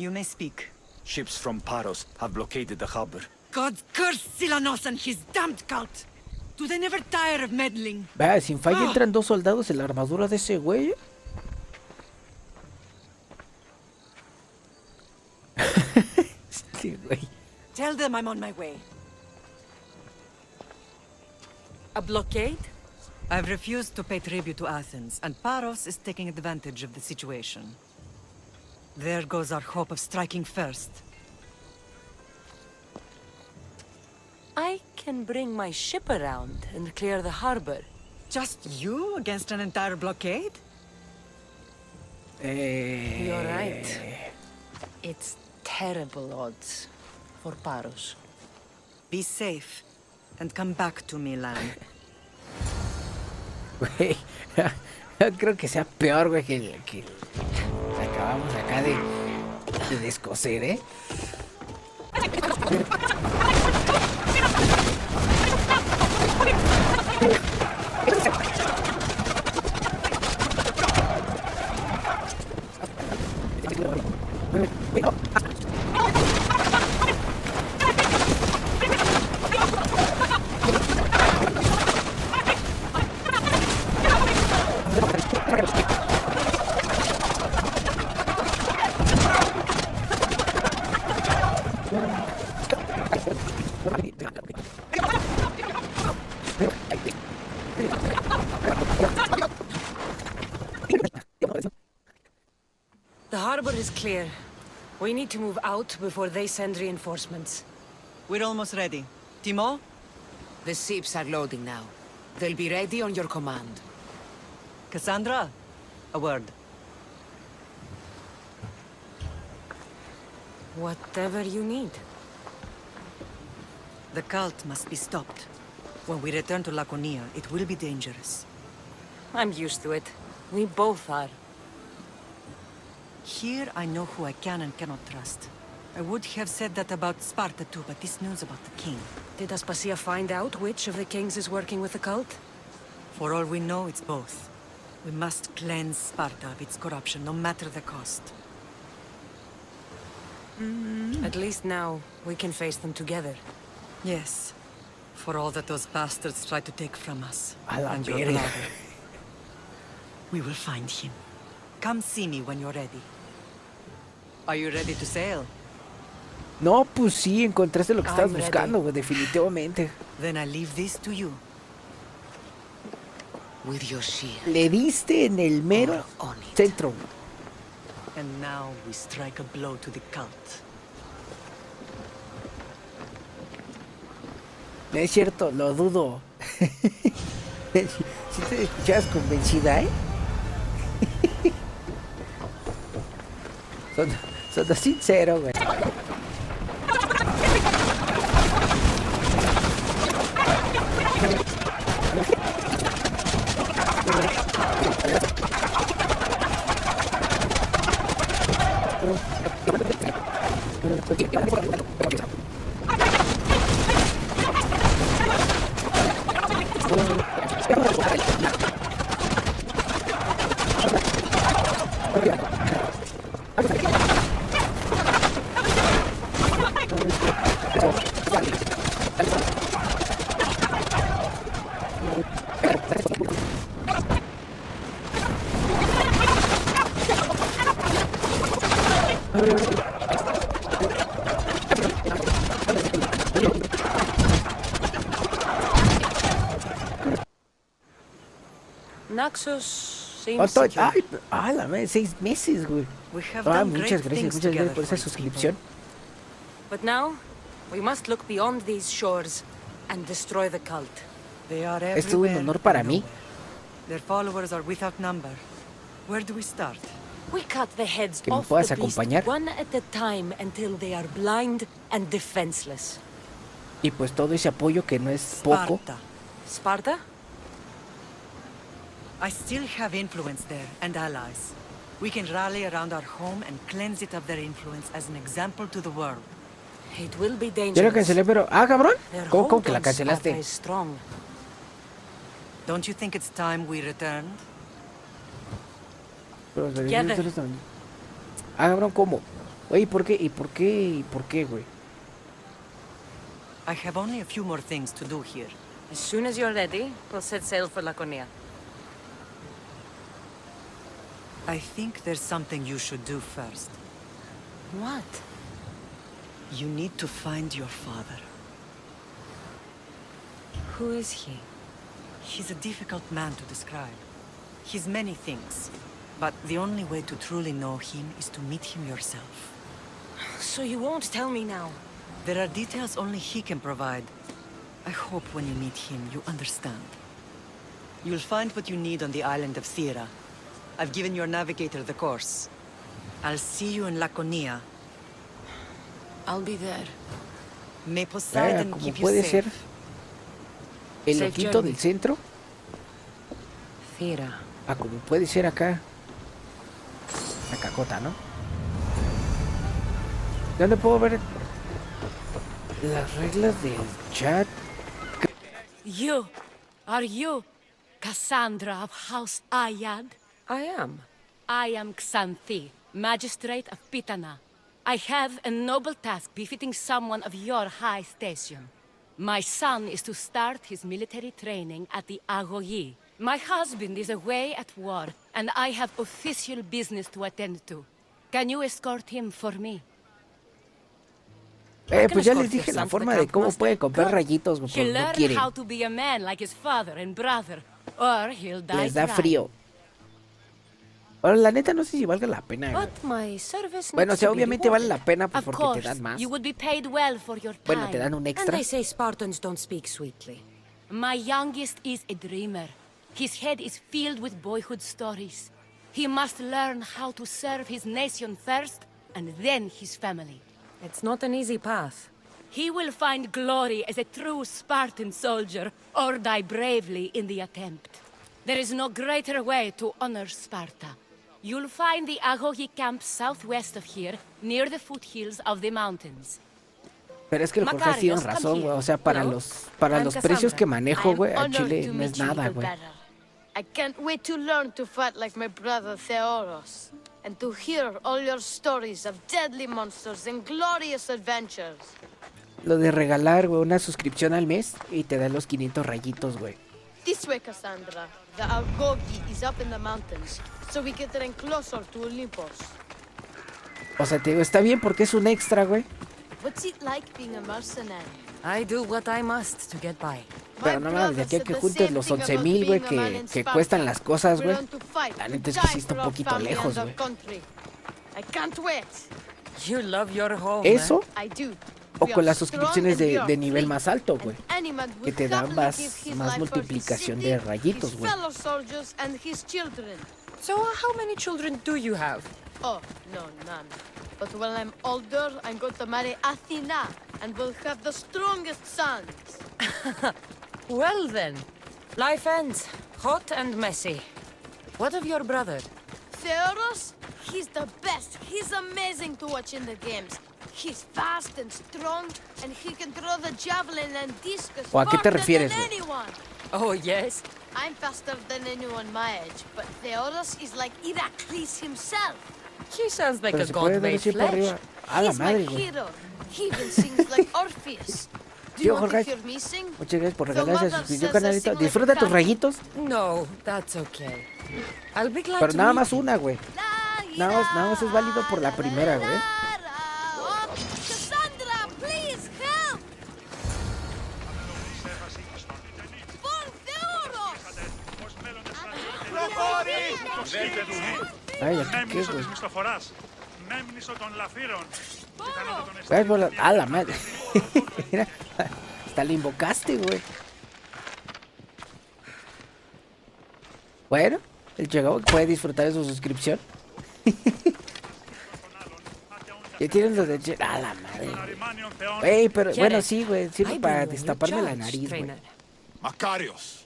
You may speak. Ships from Paros have blockaded the harbor. God curse Silanos and his damned cult! Do they never tire of meddling? Vaya, sin falla entran 2 soldados en la armadura de ese güey. Este güey. Tell them I'm on my way. A blockade? I've refused to pay tribute to Athens, and Paros is taking advantage of the situation. There goes our hope of striking first. I can bring my ship around and clear the harbor. Just you against an entire blockade? You're right. It's terrible odds for Paros. Be safe, and come back to Milan. Güey, yo creo que sea peor, güey, que acabamos acá de descoser, ¿eh? The harbor is clear. We need to move out before they send reinforcements. We're almost ready. Timo? The ships are loading now. They'll be ready on your command. Cassandra? A word. Whatever you need. The cult must be stopped. When we return to Laconia, it will be dangerous. I'm used to it. We both are. Here I know who I can and cannot trust. I would have said that about Sparta too, but this news about the king. Did Aspasia find out which of the kings is working with the cult? For all we know, it's both. We must cleanse Sparta of its corruption, no matter the cost. At least now, we can face them together. Yes. For all that those bastards tried to take from us. A la And your verga. brother. We will find him. Come see me when you're ready. Are you ready to sail? No, pues sí, encontraste lo que estabas I'm ready. buscando, güey, definitivamente. Then I leave this to you. With your shield. Le diste en el mero Or on it. centro. And now we strike a blow to the cult. No es cierto, lo dudo. Si te escuchabas convencida, ¿eh? Son sincero, güey. Naxos seems secure. Ay, la madre, 6 meses, güey. We have Ah, done muchas great things gracias together por esa for its suscripción. But now, we must look beyond these shores and destroy the cult. They are Esto es un everywhere honor para and mí. nowhere. Their followers are without number. Where do we start? We cut the heads ¿Que me off puedas the beast acompañar? one at a time until they are blind and defenseless. Y pues todo ese apoyo que no es poco. Sparta. Sparta? I still have influence there, and allies. We can rally around our home and cleanse it of their influence as an example to the world. It will be Yo la dangerous. cancelé, pero... Ah, cabrón. Their ¿Cómo hold que la on Sparta cancelaste? is strong. Don't you think it's time we returned? Pero, Together. Ah, cabrón, ¿cómo? Oye, ¿por qué? ¿Y por qué? ¿Y por qué, güey? I have only a few more things to do here. As soon as you're ready, we'll set sail for Laconia. I think there's something you should do first. What? You need to find your father. Who is he? He's a difficult man to describe. He's many things, but the only way to truly know him is to meet him yourself. So you won't tell me now? There are details only he can provide. I hope when you meet him, you understand. You'll find what you need on the island of Sierra. I've given your navigator the course. I'll see you in Laconia. I'll be there. May Poseidon Como keep you puede ser safe. el Safe loquito journey. del centro. Thera. Como puede ser acá. La cacota, ¿no? ¿Dónde puedo ver las reglas del chat? Are you Cassandra of House Ayad? I am. I am Xanthi, magistrate of Pitana. I have a noble task befitting someone of your high station. My son is to start his military training at the Agoyi. My husband is away at war, and I have official business to attend to. Can you escort him for me? Pues ya les dije la forma de cómo pueden comprar rayitos, güey, He'll no learn quieren. how to be a man like his father and brother, or he'll die Les da trying. frío. Ahora, la neta, no sé si valga la pena, güey. But my service Bueno, o needs sea, to be obviamente vale rewarded. la pena pues, Of porque course, te dan más. you would be paid well for your time. Bueno, te dan un And extra. they say Spartans don't speak sweetly. My youngest is a dreamer. His head is filled with boyhood stories. He must learn how to serve his nation first, and then his family. It's not an easy path. He will find glory as a true Spartan soldier, or die bravely in the attempt. There is no greater way to honor Sparta. You'll find the Agogi camp southwest of here, near the foothills of the mountains. Pero es que el Jorge ha sido razón, güey. O sea, para los precios que manejo, güey, a Chile no es nada, güey. I can't wait to learn to fight like my brother Theoros, and to hear all your stories of deadly monsters and glorious adventures. Lo de regalar, güey, una suscripción al mes y te dan los 500 rayitos, güey. This way, Cassandra. The Algogi is up in the mountains, so we get getting closer to Olympus. O sea, te digo, está bien porque es un extra, güey. What's it like being a mercenary? I do what I must to get by. Pero no mames, de aquí a que juntes los 11,000, güey, que cuestan las cosas, güey. La neta es que sí está un poquito lejos, güey. I can't wait. You love your home. Eso, I do. o con las suscripciones de nivel más alto, güey. Que te dan más multiplicación de rayitos, güey. So how many children do you have? Oh, no, none. But when I'm older, I'm going to marry Athena, and we'll have the strongest sons. Well then, life ends. Hot and messy. What of your brother? Theoros? He's the best. He's amazing to watch in the games. He's fast and strong, and he can throw the javelin and discus ¿O a qué te farther refieres, than güey? anyone. Oh yes? I'm faster than anyone my age, but Theoros is like Heracles himself. He sounds like Pero a se god puede dar made así por flesh. arriba. A la He's my madre, güey. hero. He even sings like Orpheus. Do Tío you want Jorge, to hear me sing? muchas gracias por The regalar esa mother suscripción, says I canalito. sing like Disfruta tus a rayitos, No, that's okay. I'll be glad pero to nada meet más you. una, güey. Nada más es válido por la primera, güey. Oh, Cassandra, please help! For Theoros! Ay, aquí qué, Μέμνησο güey. της μισθοφοράς. Μέμνησο των λαφύρων. Πιθανότατον Ay, por a la madre. Mira, hasta le invocaste, güey. Bueno, el chavo puede disfrutar de su suscripción. Ya tienen los de... A la madre, güey. αριμάνιων θεών. Ey, pero bueno, ¿Quieres? sí, güey. Sirve I para bring you a new destaparme la charge, nariz, güey. trainer. Macarios,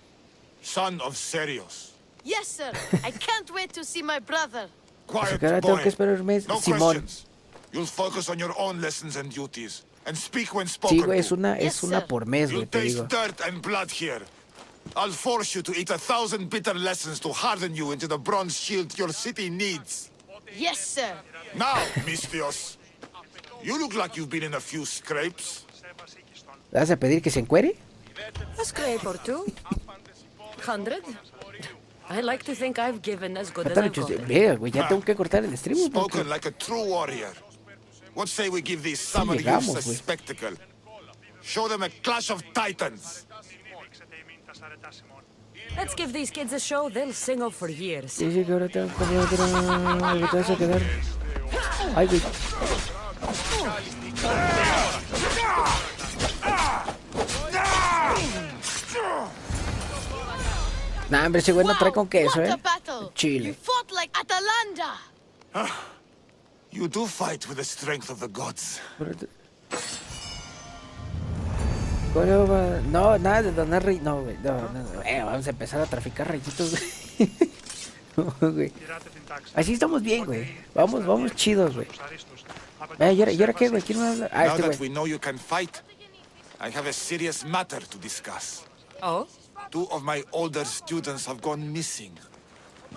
son of Serios. Yes, sir. I can't wait to see my brother. Quiet, que ahora tengo boy. que esperar un mes. No Simón. questions. You'll focus on your own lessons and duties, and speak when Sí, spoken güey, es to. una Yes, sir. por mes, You'll güey, te taste digo. dirt and blood here. I'll force you to eat 1,000 bitter lessons to harden you into the bronze shield your city needs. Yes, sir. Now, Mistios, You look like you've been in a few scrapes. ¿Le vas a pedir que se encuere? A scrape or two. 100. I like to think I've given as good as I've gotten. Vea, güey, ya tengo que cortar el stream. Porque... Spoken like a true warrior. What say we give these summer youths a spectacle? Show them a clash of titans. Let's give these kids a show they'll sing of for years. Sí, que ahora te vas a quedar. Ay, güey. Nah, hombre, ese güey no trae con queso, Chile. You fought like Atalanta. You do fight with the strength of the gods. No, nada de donar rey. No, güey. No. Vamos a empezar a traficar rayitos, güey. No, güey. Así estamos bien, güey. Vamos chidos, güey. ¿Y ahora qué, güey? ¿Quién me habla? Ah, Now este that we güey. know you can fight, I have a serious matter to discuss. Oh? 2 of my older students have gone missing.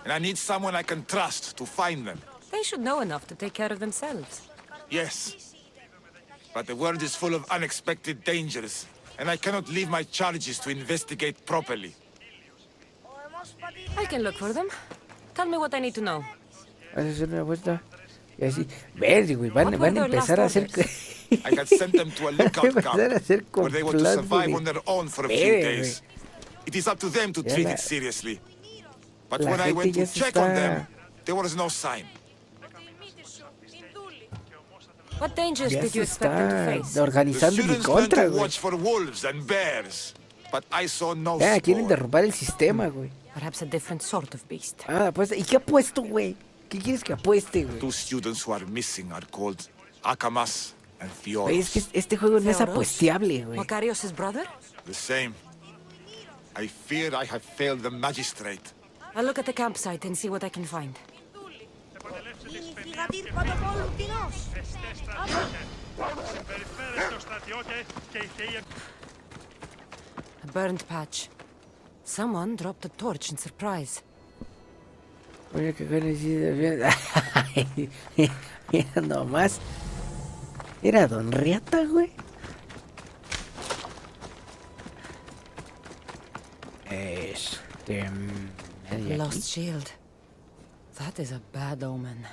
And I need someone I can trust to find them. They should know enough to take care of themselves. Yes. But the world is full of unexpected dangers, and I cannot leave my charges to investigate properly. I can look for them. Tell me what I need to know. Haces una vuelta. Y así. Verde, güey. Van a empezar a hacer. I had sent them to a lookout empezar a hacer camp, where they were to survive güey. on their own for a few days. It is up to them to treat it seriously. But when I went to check on them, there was no sign. What dangers did you expect them to face? The Organizando mi students planned contra, to güey. watch for wolves and bears, but I saw no Quieren spoor. derrumbar el sistema, güey. Perhaps a different sort of beast. Pues, ¿y qué apuesto, güey? ¿Qué quieres que apueste, güey? 2 students who are missing are called Akamas and Fioros. Güey, es que este juego no es Theodos? apuesteable, güey. Macarios' brother? The same. I fear I have failed the magistrate. I'll look at the campsite and see what I can find. A burned patch. Someone dropped a torch in surprise. Oye, qué conocido. Mira nomás. Era Don Riata, güey. Lost shield. That is a bad omen.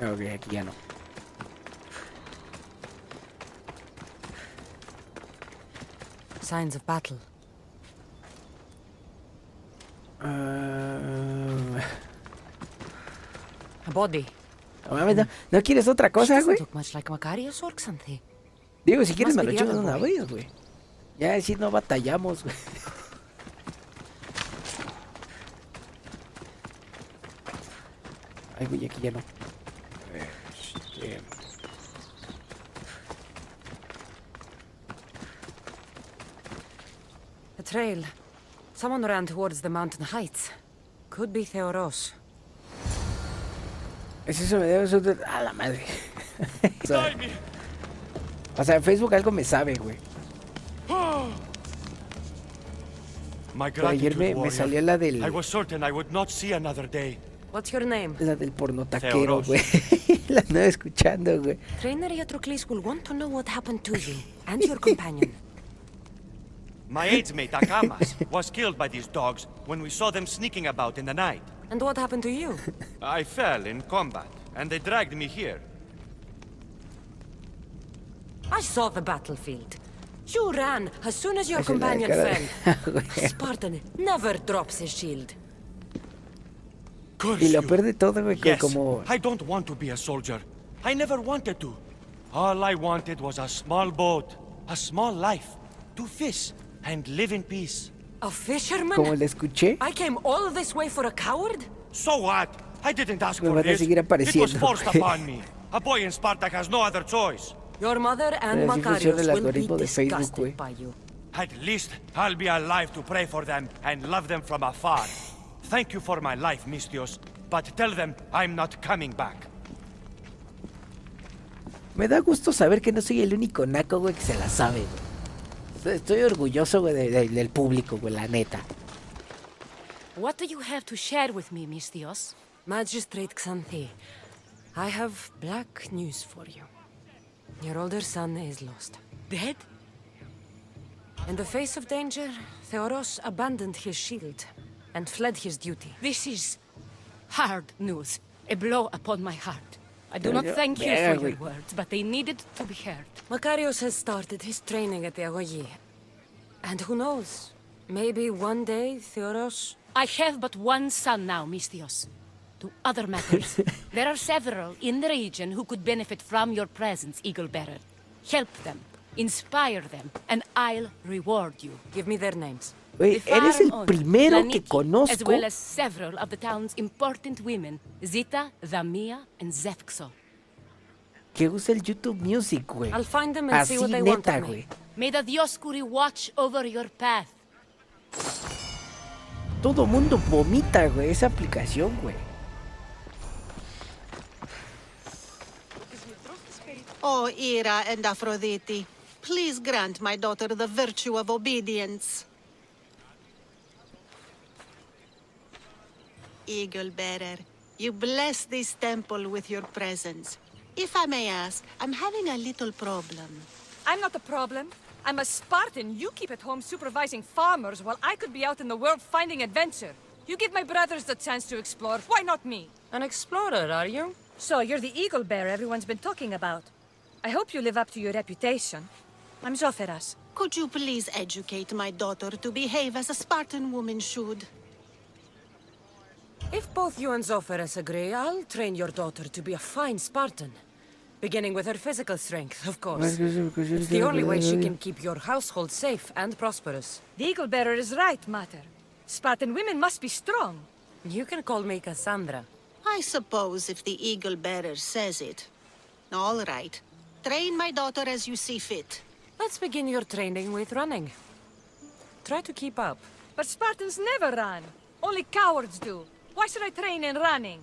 Ok, aquí ya no. Signs of battle. A body. No mames, ¿no quieres otra cosa, güey? Look much like Macarius or something. Digo, si quieres me Must lo be the echas de other una boy. vez, güey. Ya así no batallamos, güey. Ay, güey, aquí ya no. A trail. Someone ran towards the mountain heights. Could be Theodos. Es eso, me debe ser... ¡A la madre! O sea, en Facebook algo me sabe, güey. Pero ayer me salió la del... I was certain I would not see another day. What's your name? La del pornotaquero, güey. La andaba escuchando, güey. Trainer Yatrocles will want to know what happened to you and your companion. My aides mate Akamas was killed by these dogs when we saw them sneaking about in the night. And what happened to you? I fell in combat, and they dragged me here. I saw the battlefield. You ran as soon as your Esa es la companion cara fell. de- Spartan never drops his shield. Curse Y lo you. peor de todo, güey, que Yes, como... I don't want to be a soldier. I never wanted to. All I wanted was a small boat, a small life, to fish and live in peace. A fisherman? Como le escuché, I came all this way for a coward? So what? I didn't ask Me for van a this. seguir It was apareciendo, forced güey. upon me. A boy in Spartak has no other choice. Your mother and Así funciona Macarius el will be algoritmo de Facebook, disgusted güey. by you. At least I'll be alive to pray for them and love them from afar. Thank you for my life, Mistios, but tell them I'm not coming back. me da gusto saber que no soy el único naco, güey, que se la sabe, güey. Estoy orgulloso, güey, del público, güey, la neta. What do you have to share with me, Misthios? Magistrate Xanthi, I have black news for you. Your older son is lost. Dead? In the face of danger, Theoros abandoned his shield and fled his duty. This is hard news. A blow upon my heart. I do not thank you for your words, but they needed to be heard. Makarios has started his training at the Agoyi. And who knows? Maybe one day Theoros... I have but one son now, Misthios. To other matters, there are several in the region who could benefit from your presence, Eagle Bearer. Help them, inspire them, and I'll reward you. Give me their names. Güey, eres el primero que As conozco well as several of the town's important women, Zita, Dhamia, and Zefxo. que usa el YouTube Music, güey. I'll find them and see Así what they want neta, of me. güey. May the Dioscuri watch over your path. Todo mundo vomita, güey, esa aplicación, güey. Oh, Ira and Aphrodite, please grant my daughter the virtue of obedience. Eagle Bearer, you bless this temple with your presence. If I may ask, I'm having a little problem. I'm not the problem. I'm a Spartan. You keep at home supervising farmers while I could be out in the world finding adventure. You give my brothers the chance to explore. Why not me? An explorer, are you? So, you're the eagle bearer everyone's been talking about. I hope you live up to your reputation. I'm Zoferas. Could you please educate my daughter to behave as a Spartan woman should? If both you and Zoferas agree, I'll train your daughter to be a fine Spartan. Beginning with her physical strength, of course. It's the only way she can keep your household safe and prosperous. The eagle bearer is right, Mater. Spartan women must be strong. You can call me Cassandra. I suppose if the Eagle Bearer says it. All right. Train my daughter as you see fit. Let's begin your training with running. Try to keep up. But Spartans never run. Only cowards do. Why should I train in running?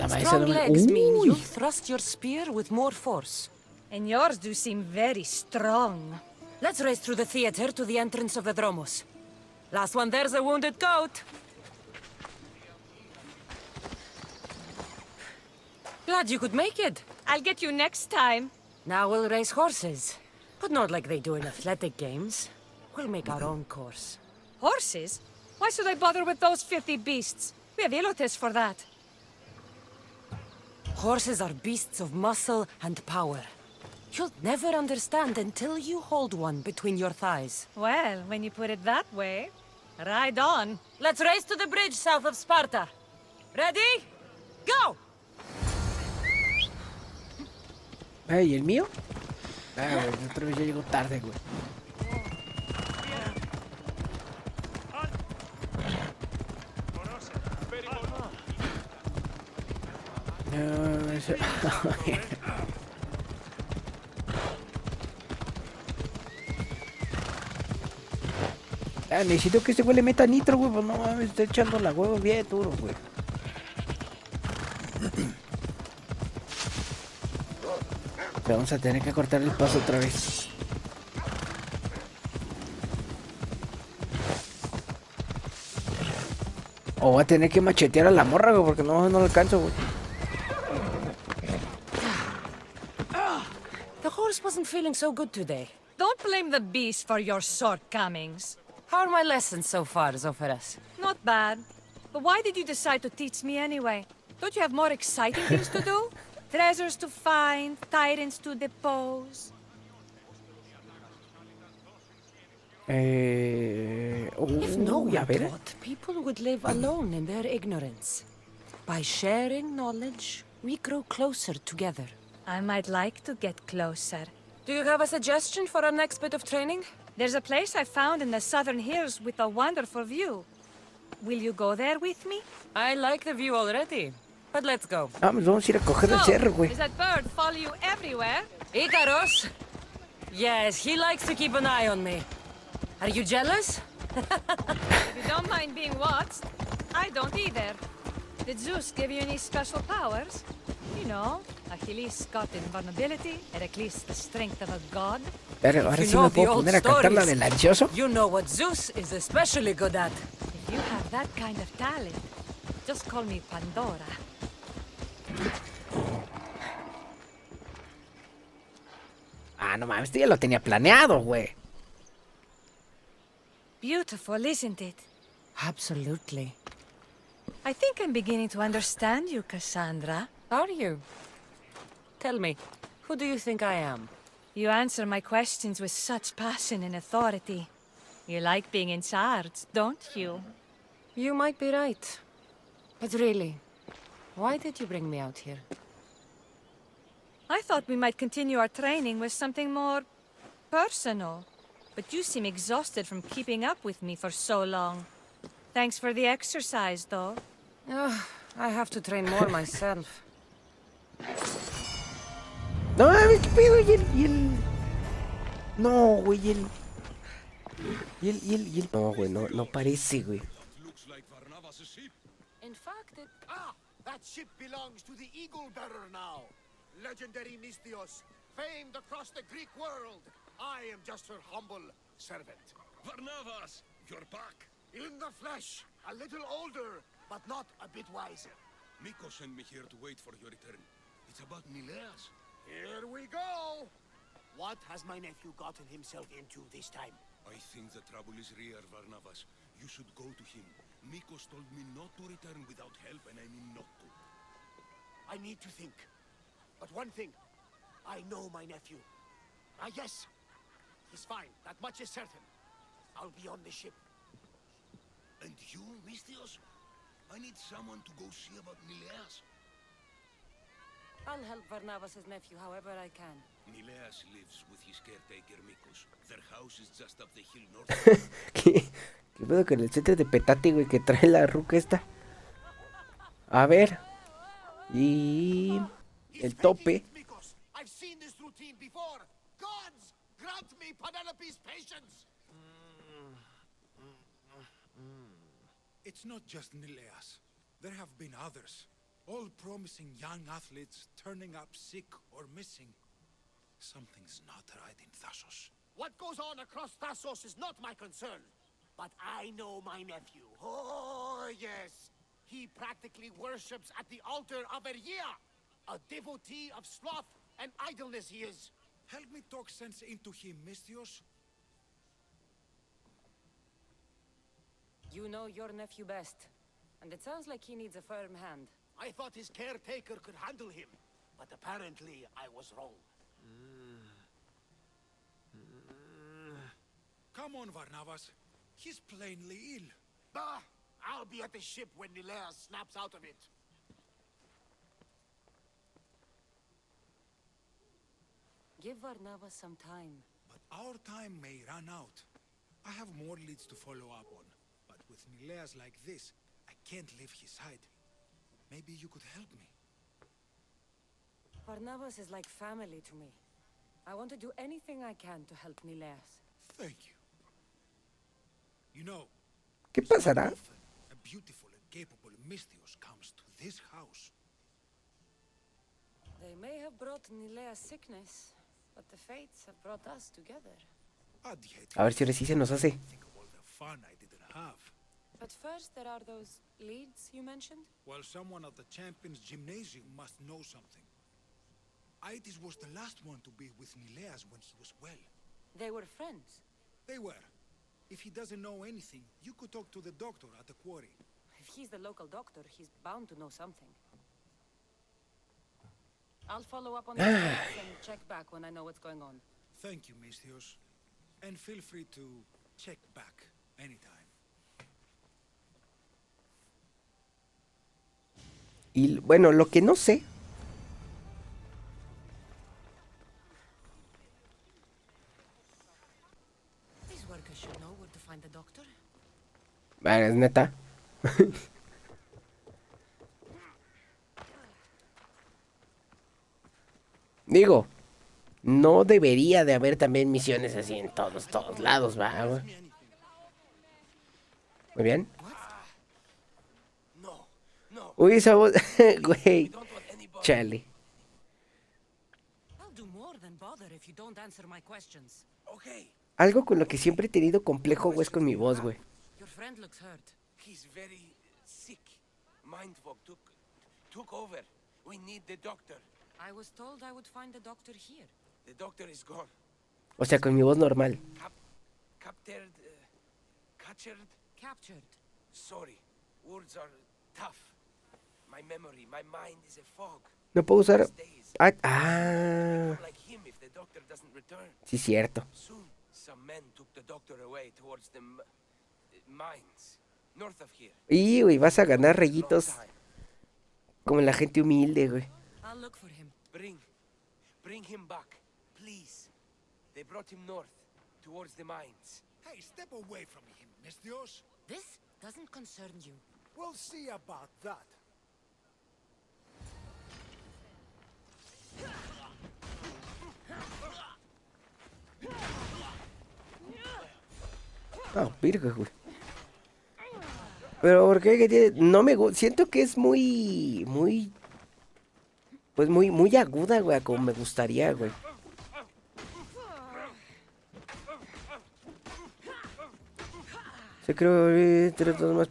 Strong legs mean you'll thrust your spear with more force. And yours do seem very strong. Let's race through the theater to the entrance of the Dromos. Last one there's a wounded goat. Glad you could make it. I'll get you next time. Now we'll race horses. But not like they do in athletic games. We'll make our own course. Horses? Why should I bother with those filthy beasts? We have elotes for that. Horses are beasts of muscle and power. You'll never understand until you hold one between your thighs. Well, when you put it that way, ride on. Let's race to the bridge south of Sparta. Ready? Go! ¿Y el mío? Ah, güey, otra vez ya llegó tarde, güey. No, eso... necesito que este güey le meta nitro, güey, pues no mames, está echando la huevo bien duro, güey. Pero vamos a tener que cortar el paso otra vez. O voy a tener que machetear a la morra, güey, porque no lo alcanzo, güey. The horse wasn't feeling so good today. Don't blame the beast for your shortcomings. How are my lessons so far, Zoferas? Not bad. But why did you decide to teach me anyway? Don't you have more exciting things to do? Treasures to find, tyrants to depose. If no one taught, people would live alone in their ignorance. By sharing knowledge, we grow closer together. I might like to get closer. Do you have a suggestion for our next bit of training? There's a place I found in the southern hills with a wonderful view. Will you go there with me? I like the view already, but let's go. Vamos a ir a coger el cerro, güey. Does that bird follow you everywhere? Icaros? Yes, he likes to keep an eye on me. Are you jealous? If you don't mind being watched, I don't either. Did Zeus give you any special powers? You know, Achilles got invulnerability, Heracles the strength of a god. Pero ahora sí me puedo poner a cantar la del ansioso. You know what Zeus is especially good at. You have that kind of talent. Just call me Pandora. Ah, no mames, esto ya lo tenía planeado, güey. Beautiful, isn't it? Absolutely. I think I'm beginning to understand you, Cassandra. Are you? Tell me, who do you think I am? You answer my questions with such passion and authority. You like being in charge, don't you? You might be right. But really, why did you bring me out here? I thought we might continue our training with something more personal. But you seem exhausted from keeping up with me for so long. Thanks for the exercise, though. I have to train more myself. No mames, qué pedo, y el... No, güey, y el... No, güey, no parece, güey. In fact, That ship belongs to the eagle bearer now. Legendary Misthios, famed across the Greek world. I am just her humble servant. Varnavas, you're back. In the flesh, a little older, but not a bit wiser. Miko sent me here to wait for your return. It's about Nileas. Here we go! What has my nephew gotten himself into this time? I think the trouble is real, Varnavas. You should go to him. Nikos told me not to return without help, and I mean not to. I need to think. But one thing, I know my nephew. Yes, he's fine. That much is certain. I'll be on the ship. And you, Misthios? I need someone to go see about Nileas. I'll help Varnavas' nephew however I can. Nileas lives with his caretaker, Mikos. Their house is just up the hill north. ¿Qué pedo con el suéter de petate, güey, que trae la ruca esta? A ver. Y... el tope. I've seen this routine before. Gods, grant me Penelope's patience. It's not just Nileas. There have been others, all promising young athletes turning up sick or missing. Something's not right in Thassos. What goes on across Thassos is not my concern. But I know my nephew. Oh, yes. He practically worships at the altar of Ergia. A devotee of sloth and idleness he is. Help me talk sense into him, Misthios. You know your nephew best, and it sounds like he needs a firm hand. I thought his caretaker could handle him, but apparently I was wrong. Come on, Varnavas. He's plainly ill. Bah! I'll be at the ship when Nileas snaps out of it. Give Varnavas some time. But our time may run out. I have more leads to follow up on. But with Nileas like this, I can't leave his side. Maybe you could help me. Varnavas is like family to me. I want to do anything I can to help Nileas. Thank you. You know, ¿Qué pasará? a beautiful and capable Misthios comes to this house. They may have brought Nileas sickness, but the fates have brought us together. A ver si ahora sí se nos hace. Think of all the fun I didn't have. But first, there are those leads you mentioned? Well, someone at the Champions Gymnasium must know something. Aitis was the last one to be with Nileas when he was well. They were friends. They were. If he doesn't know anything, you could talk to the doctor at the quarry. If he's the local doctor, he's bound to know something. I'll follow up on the facts and check back when I know what's going on. Thank you, Misthios. And feel free to check back anytime. Y bueno, lo que no sé. These workers should know where to find the doctor. Es neta. Digo, no debería de haber también misiones así en todos lados, va, güey. Muy bien. Uy, esa voz, güey. Chale. I'll do more than bother if you don't answer my questions. Algo con lo que siempre he tenido complejo, güey, es con mi voz, güey. Your friend looks hurt. He's very sick. Mind fog took over. We need the doctor. I was told I would find the doctor here. The doctor is gone. O sea, con mi voz normal. Captured. Captured. Sorry. Words are tough. My memory, my mind is a fog. No puedo usar... Like Ah. him if the doctor doesn't return. Sí, cierto. Soon, some men took the doctor away towards the mines, north of here. Y, güey, vas a ganar rayitos. Como la gente humilde, güey. I'll look for him. Bring him back, please. They brought him north, towards the mines. Hey, step away from him, Dios. This doesn't concern you. We'll see about that. Ah, virga, güey. Pero porque que tiene, no me gusta, siento que es muy pues muy aguda, güey, como me gustaría, güey. Se creo entre todos más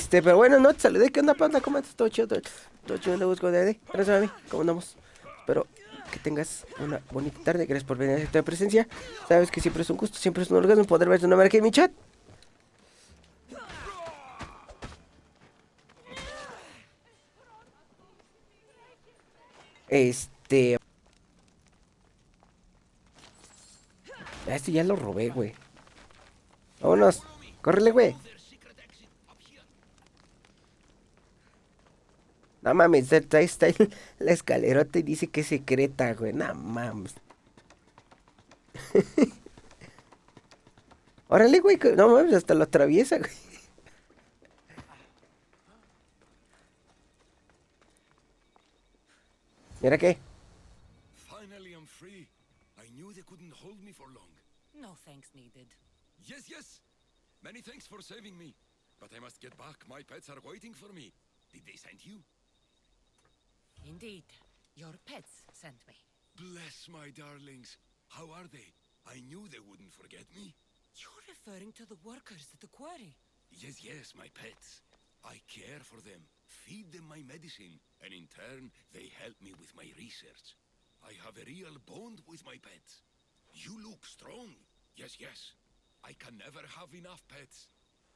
pero bueno, no te saludé. ¿Qué onda, panda? ¿Cómo estás? Todo chido, todo chido, te busco de gracias a mí, ¿cómo andamos? Espero que tengas una bonita tarde. Gracias por venir a esta presencia. Sabes que siempre es un gusto, siempre es un orgasmo poder ver tu nombre aquí en mi chat. Este ya lo robé, güey. Vámonos, córrele, güey. No mames, está la escalerota y dice que es secreta, güey. No mames. Órale, güey. No mames, hasta lo atraviesa, güey. ¿Y ahora qué? Finally I'm free. I knew they couldn't hold me for long. No thanks needed. Yes. Many thanks for saving me. But I must get back. My pets are waiting for me. Did they send you? Indeed. Your pets sent me. Bless my darlings. How are they? I knew they wouldn't forget me. You're referring to the workers at the quarry. Yes, my pets. I care for them, feed them my medicine, and in turn, they help me with my research. I have a real bond with my pets. You look strong. Yes. I can never have enough pets.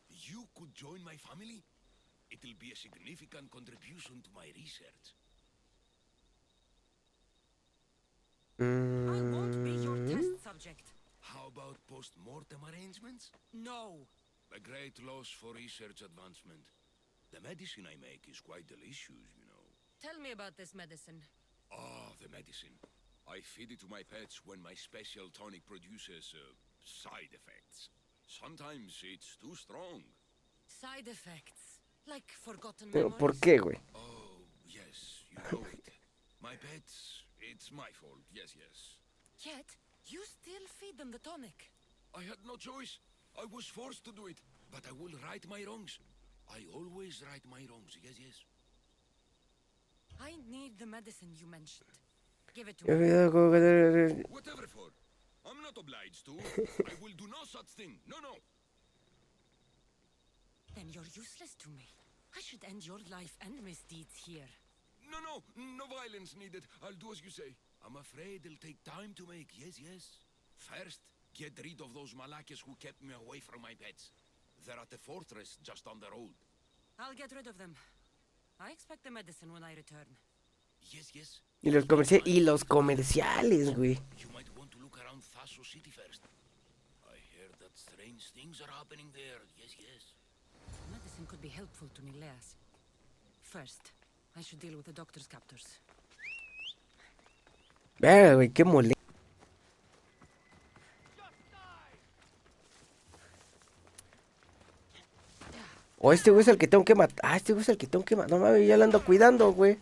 You could join my family? It'll be a significant contribution to my research. I won't be your test subject. How about post-mortem arrangements? No. A great loss for research advancement. The medicine I make is quite delicious, you know. Tell me about this medicine. Ah, the medicine. I feed it to my pets when my special tonic produces side effects. Sometimes it's too strong. Side effects? Like forgotten ¿Pero memories? por qué, güey? Oh, yes, you know it. My pets, it's my fault, yes. Yet, you still feed them the tonic. I had no choice. I was forced to do it. But I will right my wrongs. I always right my wrongs, yes. I need the medicine you mentioned. Give it to me. Whatever for. I'm not obliged to. I will do no such thing. No. Then you're useless to me. I should end your life and misdeeds here. No violence needed. I'll do as you say. I'm afraid it'll take time to make, yes. First, get rid of those Malakas who kept me away from my pets. They're at the fortress just on the road. I'll get rid of them. I expect the medicine when I return. Yes. Y los comerciales, güey. You might want to look around Thasos City first. I hear that strange things are happening there. Yes. Medicine could be helpful to Nileas. First, I should deal with the doctor's captors. Verga, güey, qué mole. O este güey es el que tengo que matar. Ah, este güey es el que tengo que matar. No mames, ya lo ando cuidando, güey.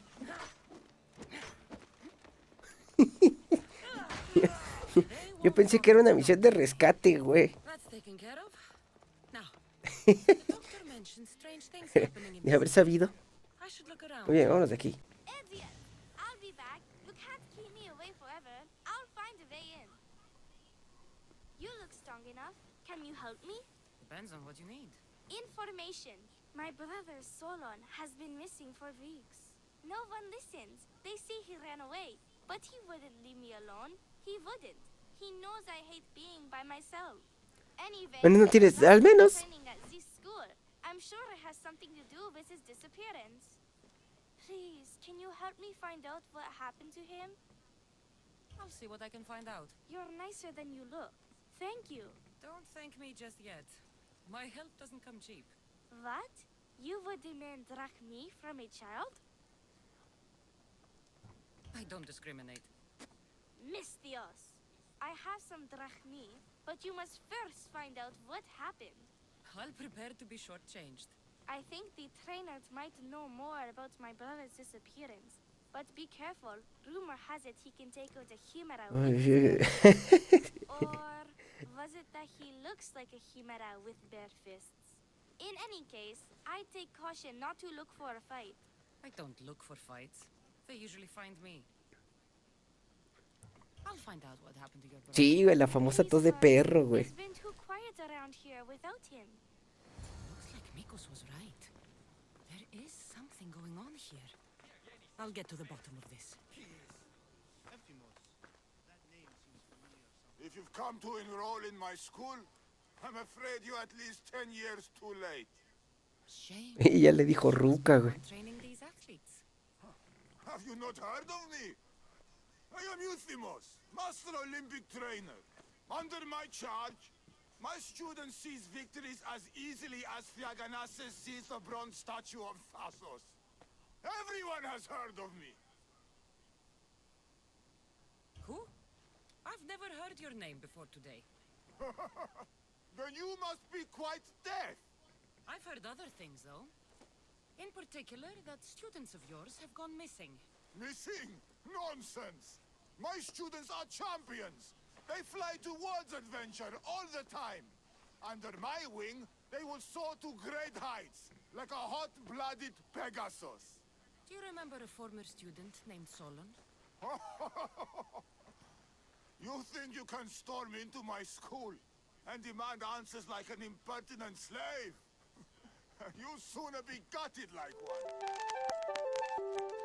Yo pensé que era una misión de rescate, güey. De haber sabido. Muy bien, vámonos de aquí. strong enough. Can you help me? Depends on what you need. Information. My brother Solon has been missing for weeks. No one listens. They say he ran away, but he wouldn't leave me alone. He wouldn't. He knows I hate being by myself. Anyway, Bueno, no tienes, al menos. training at this school. I'm sure it has something to do with his disappearance. Please, can you help me find out what happened to him? I'll see what I can find out. You're nicer than you look. Thank you. Don't thank me just yet. My help doesn't come cheap. What? You would demand drachmi from a child? I don't discriminate. Mistios. I have some drachmi, but you must first find out what happened. I'll prepare to be shortchanged. I think the trainers might know more about my brother's disappearance. But be careful. Rumor has it he can take out a Chimera Oh, with shit. Or was it that he looks like a Chimera with bare fists? In any case, I take caution not to look for a fight. I don't look for fights. They usually find me. I'll find out what happened to your brother. Sí, güey, la famosa tos de perro, güey. It's been too quiet around here without him. Looks like Mikos was right. There is something going on here. I'll get to the bottom of this. If you've come to enroll in my school, I'm afraid you're at least 10 years too late. Shame. Y ya le dijo ruca, güey. I'm training these athletes. Have you not heard of me? I am Euthymos, Master Olympic Trainer. Under my charge, my student sees victories as easily as Thiaganasses sees the bronze statue of Thasos. Everyone has heard of me. Who? I've never heard your name before today. Then you must be quite deaf. I've heard other things, though. In particular, that students of yours have gone missing. Missing? Nonsense! My students are champions. They fly towards adventure all the time. Under my wing, they will soar to great heights, like a hot-blooded Pegasus. Do you remember a former student named Solon? You think you can storm into my school and demand answers like an impertinent slave? You'll sooner be gutted like one.